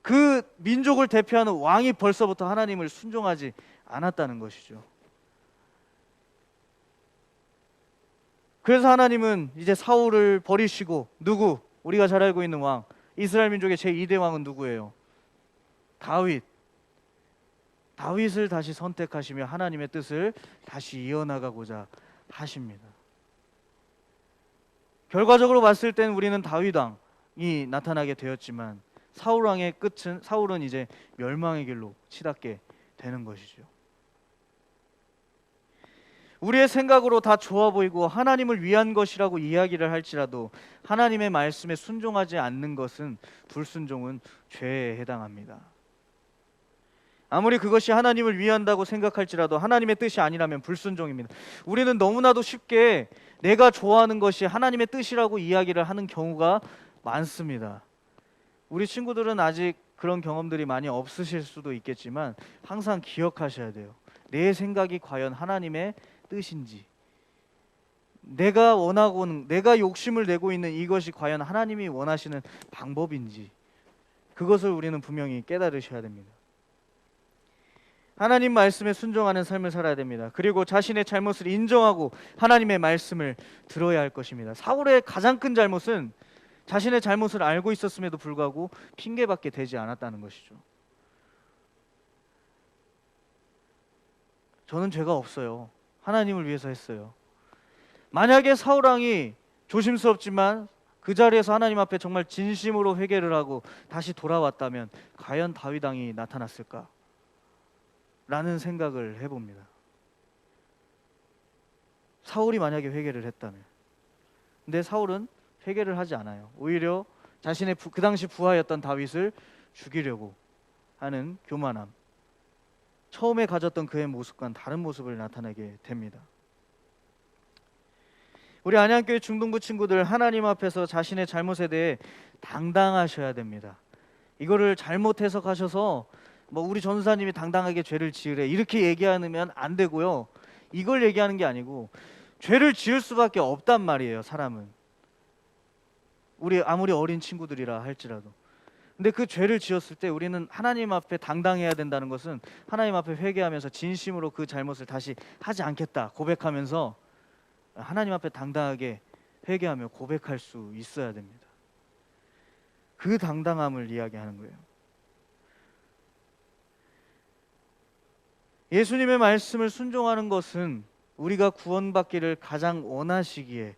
그 민족을 대표하는 왕이 벌써부터 하나님을 순종하지 않았다는 것이죠. 그래서 하나님은 이제 사울을 버리시고 누구? 우리가 잘 알고 있는 왕, 이스라엘 민족의 제2대 왕은 누구예요? 다윗. 다윗을 다시 선택하시며 하나님의 뜻을 다시 이어나가고자 하십니다. 결과적으로 봤을 땐 우리는 다윗 왕이 나타나게 되었지만 사울 왕의 끝은, 사울은 이제 멸망의 길로 치닫게 되는 것이죠. 우리의 생각으로 다 좋아 보이고 하나님을 위한 것이라고 이야기를 할지라도 하나님의 말씀에 순종하지 않는 것은, 불순종은 죄에 해당합니다. 아무리 그것이 하나님을 위한다고 생각할지라도 하나님의 뜻이 아니라면 불순종입니다. 우리는 너무나도 쉽게 내가 좋아하는 것이 하나님의 뜻이라고 이야기를 하는 경우가 많습니다. 우리 친구들은 아직 그런 경험들이 많이 없으실 수도 있겠지만 항상 기억하셔야 돼요. 내 생각이 과연 하나님의 뜻인지, 내가 원하고는, 내가 욕심을 내고 있는 이것이 과연 하나님이 원하시는 방법인지, 그것을 우리는 분명히 깨달으셔야 됩니다. 하나님 말씀에 순종하는 삶을 살아야 됩니다. 그리고 자신의 잘못을 인정하고 하나님의 말씀을 들어야 할 것입니다. 사울의 가장 큰 잘못은 자신의 잘못을 알고 있었음에도 불구하고 핑계밖에 되지 않았다는 것이죠. 저는 죄가 없어요. 하나님을 위해서 했어요. 만약에 사울 왕이 조심스럽지만 그 자리에서 하나님 앞에 정말 진심으로 회개를 하고 다시 돌아왔다면 과연 다윗 왕이 나타났을까? 라는 생각을 해봅니다. 사울이 만약에 회개를 했다면. 근데 사울은 회개를 하지 않아요. 오히려 자신의 그 당시 부하였던 다윗을 죽이려고 하는 교만함, 처음에 가졌던 그의 모습과는 다른 모습을 나타내게 됩니다. 우리 안양교회 중동부 친구들, 하나님 앞에서 자신의 잘못에 대해 당당하셔야 됩니다. 이거를 잘못 해석하셔서 우리 전도사님이 당당하게 죄를 지으래 이렇게 얘기하면 안 되고요. 이걸 얘기하는 게 아니고 죄를 지을 수밖에 없단 말이에요. 사람은 우리 아무리 어린 친구들이라 할지라도. 근데 그 죄를 지었을 때 우리는 하나님 앞에 당당해야 된다는 것은 하나님 앞에 회개하면서 진심으로 그 잘못을 다시 하지 않겠다 고백하면서 하나님 앞에 당당하게 회개하며 고백할 수 있어야 됩니다. 그 당당함을 이야기하는 거예요. 예수님의 말씀을 순종하는 것은 우리가 구원받기를 가장 원하시기에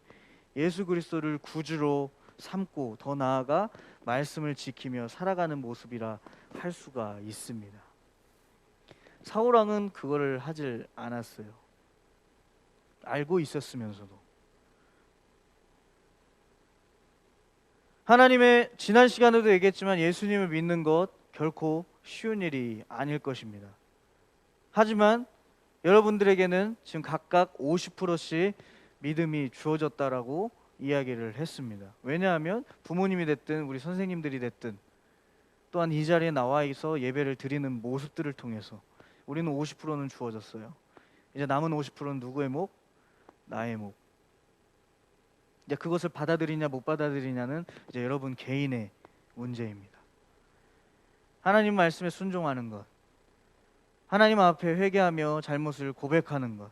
예수 그리스도를 구주로 삼고 더 나아가 말씀을 지키며 살아가는 모습이라 할 수가 있습니다. 사울 왕은 그거를 하질 않았어요. 알고 있었으면서도. 하나님의, 지난 시간에도 얘기했지만 예수님을 믿는 것 결코 쉬운 일이 아닐 것입니다. 하지만 여러분들에게는 지금 각각 50%씩 믿음이 주어졌다라고 이야기를 했습니다. 왜냐하면 부모님이 됐든 우리 선생님들이 됐든 또한 이 자리에 나와 있어 예배를 드리는 모습들을 통해서 우리는 50%는 주어졌어요. 이제 남은 50%는 누구의 목? 나의 목. 이제 그것을 받아들이냐 못 받아들이냐는 이제 여러분 개인의 문제입니다. 하나님 말씀에 순종하는 것, 하나님 앞에 회개하며 잘못을 고백하는 것,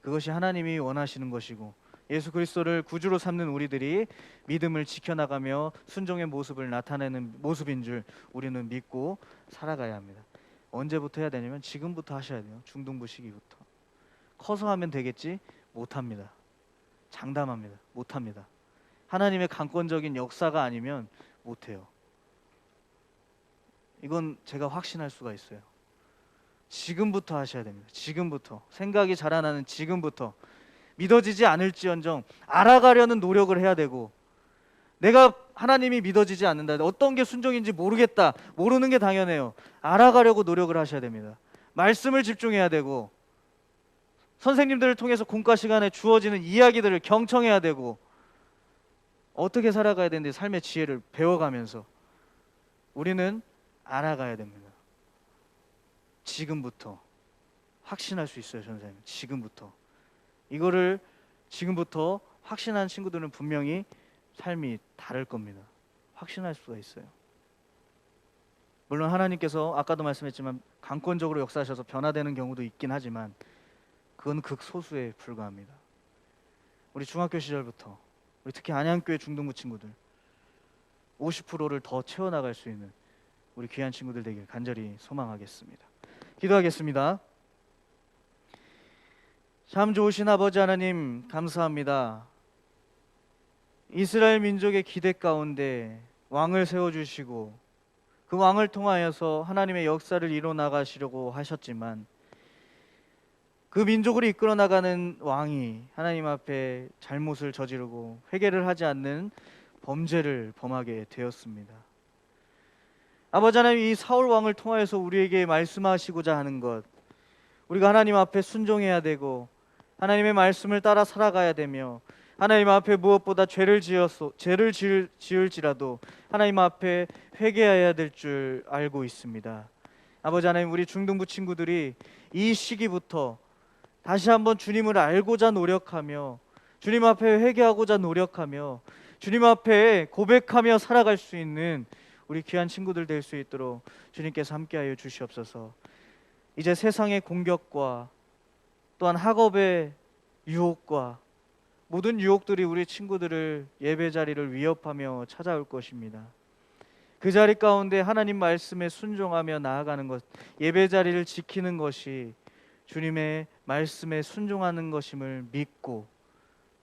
그것이 하나님이 원하시는 것이고 예수 그리스도를 구주로 삼는 우리들이 믿음을 지켜나가며 순종의 모습을 나타내는 모습인 줄 우리는 믿고 살아가야 합니다. 언제부터 해야 되냐면 지금부터 하셔야 돼요. 중등부 시기부터. 커서 하면 되겠지? 못합니다. 장담합니다. 못합니다. 하나님의 강권적인 역사가 아니면 못해요. 이건 제가 확신할 수가 있어요. 지금부터 하셔야 됩니다. 지금부터. 생각이 자라나는 지금부터. 믿어지지 않을지언정 알아가려는 노력을 해야 되고, 내가 하나님이 믿어지지 않는다, 어떤 게 순종인지 모르겠다, 모르는 게 당연해요. 알아가려고 노력을 하셔야 됩니다. 말씀을 집중해야 되고, 선생님들을 통해서 공과 시간에 주어지는 이야기들을 경청해야 되고, 어떻게 살아가야 되는지 삶의 지혜를 배워가면서 우리는 알아가야 됩니다. 지금부터 확신할 수 있어요. 선생님, 지금부터. 이거를 지금부터 확신한 친구들은 분명히 삶이 다를 겁니다. 확신할 수가 있어요. 물론 하나님께서 아까도 말씀했지만 강권적으로 역사하셔서 변화되는 경우도 있긴 하지만 그건 극소수에 불과합니다. 우리 중학교 시절부터 우리 특히 안양교회 중등부 친구들 50%를 더 채워나갈 수 있는 우리 귀한 친구들 되길 간절히 소망하겠습니다. 기도하겠습니다. 참 좋으신 아버지 하나님 감사합니다. 이스라엘 민족의 기대 가운데 왕을 세워주시고 그 왕을 통하여서 하나님의 역사를 이뤄 나가시려고 하셨지만 그 민족을 이끌어 나가는 왕이 하나님 앞에 잘못을 저지르고 회개를 하지 않는 범죄를 범하게 되었습니다. 아버지 하나님, 이 사울 왕을 통하여서 우리에게 말씀하시고자 하는 것, 우리가 하나님 앞에 순종해야 되고 하나님의 말씀을 따라 살아가야 되며 하나님 앞에 무엇보다 죄를 지을지라도 하나님 앞에 회개해야 될 줄 알고 있습니다. 아버지 하나님, 우리 중등부 친구들이 이 시기부터 다시 한번 주님을 알고자 노력하며 주님 앞에 회개하고자 노력하며 주님 앞에 고백하며 살아갈 수 있는 우리 귀한 친구들 될 수 있도록 주님께서 함께하여 주시옵소서. 이제 세상의 공격과 또한 학업의 유혹과 모든 유혹들이 우리 친구들을 예배 자리를 위협하며 찾아올 것입니다. 그 자리 가운데 하나님 말씀에 순종하며 나아가는 것, 예배 자리를 지키는 것이 주님의 말씀에 순종하는 것임을 믿고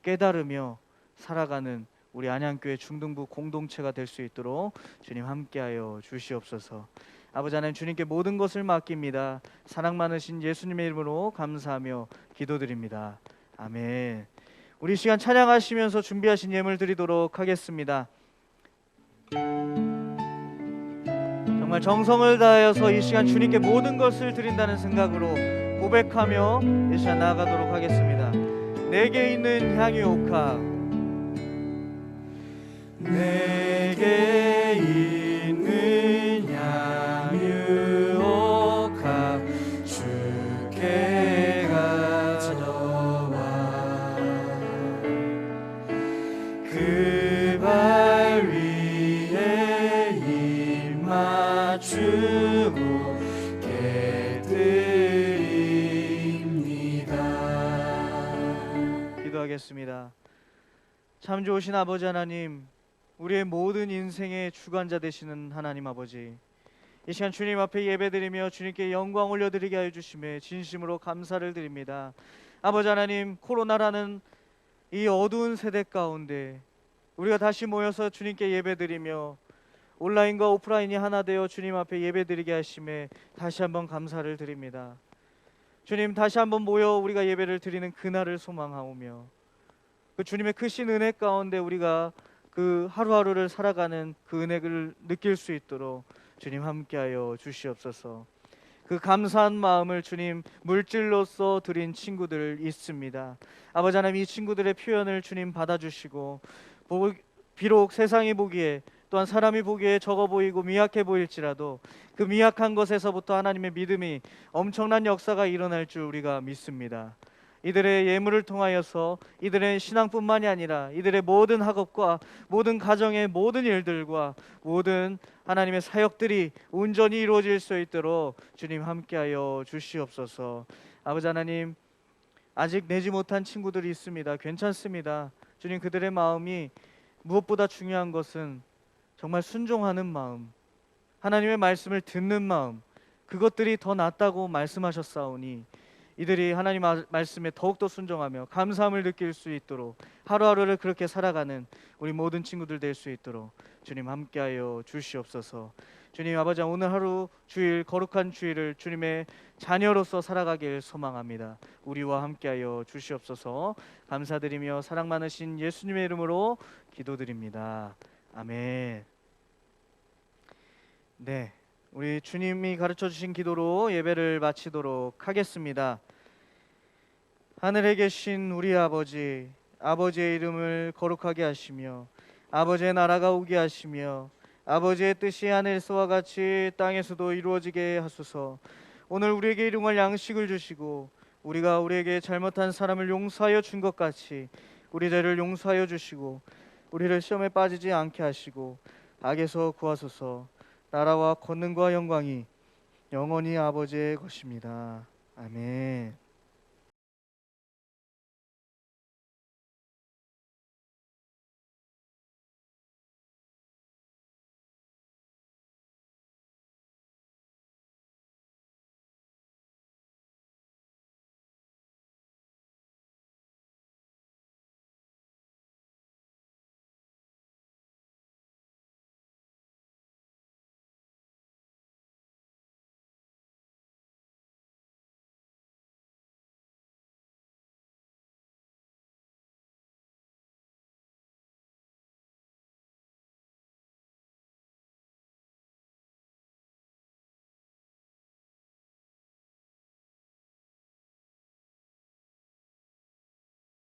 깨달으며 살아가는 우리 안양교회 중등부 공동체가 될 수 있도록 주님 함께하여 주시옵소서. 아버지 하나님, 주님께 모든 것을 맡깁니다. 사랑 많으신 예수님의 이름으로 감사하며 기도드립니다. 아멘. 우리 시간 찬양하시면서 준비하신 예물 드리도록 하겠습니다. 정말 정성을 다하여서 이 시간 주님께 모든 것을 드린다는 생각으로 고백하며 이 시간 나아가도록 하겠습니다. 내게 있는 향유 옥합, 내게 있는 향유 옥합 주께 가져와 그 발 위에 입 맞추고 깨드립니다. 기도하겠습니다. 참 좋으신 아버지 하나님, 우리의 모든 인생의 주관자 되시는 하나님 아버지, 이 시간 주님 앞에 예배드리며 주님께 영광 올려드리게 하여 주심에 진심으로 감사를 드립니다. 아버지 하나님, 코로나라는 이 어두운 세대 가운데 우리가 다시 모여서 주님께 예배드리며 온라인과 오프라인이 하나 되어 주님 앞에 예배드리게 하심에 다시 한번 감사를 드립니다. 주님, 다시 한번 모여 우리가 예배를 드리는 그날을 소망하오며 그 주님의 크신 은혜 가운데 우리가 그 하루하루를 살아가는 그 은혜를 느낄 수 있도록 주님 함께하여 주시옵소서. 그 감사한 마음을 주님 물질로써 드린 친구들 있습니다. 아버지 하나님, 이 친구들의 표현을 주님 받아주시고 비록 세상이 보기에 또한 사람이 보기에 적어 보이고 미약해 보일지라도 그 미약한 것에서부터 하나님의 믿음이 엄청난 역사가 일어날 줄 우리가 믿습니다. 이들의 예물을 통하여서 이들의 신앙뿐만이 아니라 이들의 모든 학업과 모든 가정의 모든 일들과 모든 하나님의 사역들이 온전히 이루어질 수 있도록 주님 함께하여 주시옵소서. 아버지 하나님, 아직 내지 못한 친구들이 있습니다. 괜찮습니다. 주님, 그들의 마음이 무엇보다 중요한 것은 정말 순종하는 마음, 하나님의 말씀을 듣는 마음, 그것들이 더 낫다고 말씀하셨사오니 이들이 하나님 말씀에 더욱더 순종하며 감사함을 느낄 수 있도록 하루하루를 그렇게 살아가는 우리 모든 친구들 될 수 있도록 주님 함께하여 주시옵소서. 주님 아버지, 오늘 하루 주일, 거룩한 주일을 주님의 자녀로서 살아가길 소망합니다. 우리와 함께하여 주시옵소서. 감사드리며 사랑 많으신 예수님의 이름으로 기도드립니다. 아멘. 네, 우리 주님이 가르쳐 주신 기도로 예배를 마치도록 하겠습니다. 하늘에 계신 우리 아버지, 아버지의 이름을 거룩하게 하시며 아버지의 나라가 오게 하시며 아버지의 뜻이 하늘에서와 같이 땅에서도 이루어지게 하소서. 오늘 우리에게 일용할 양식을 주시고 우리가 우리에게 잘못한 사람을 용서하여 준 것 같이 우리 죄를 용서하여 주시고 우리를 시험에 빠지지 않게 하시고 악에서 구하소서. 나라와 권능과 영광이 영원히 아버지의 것입니다. 아멘.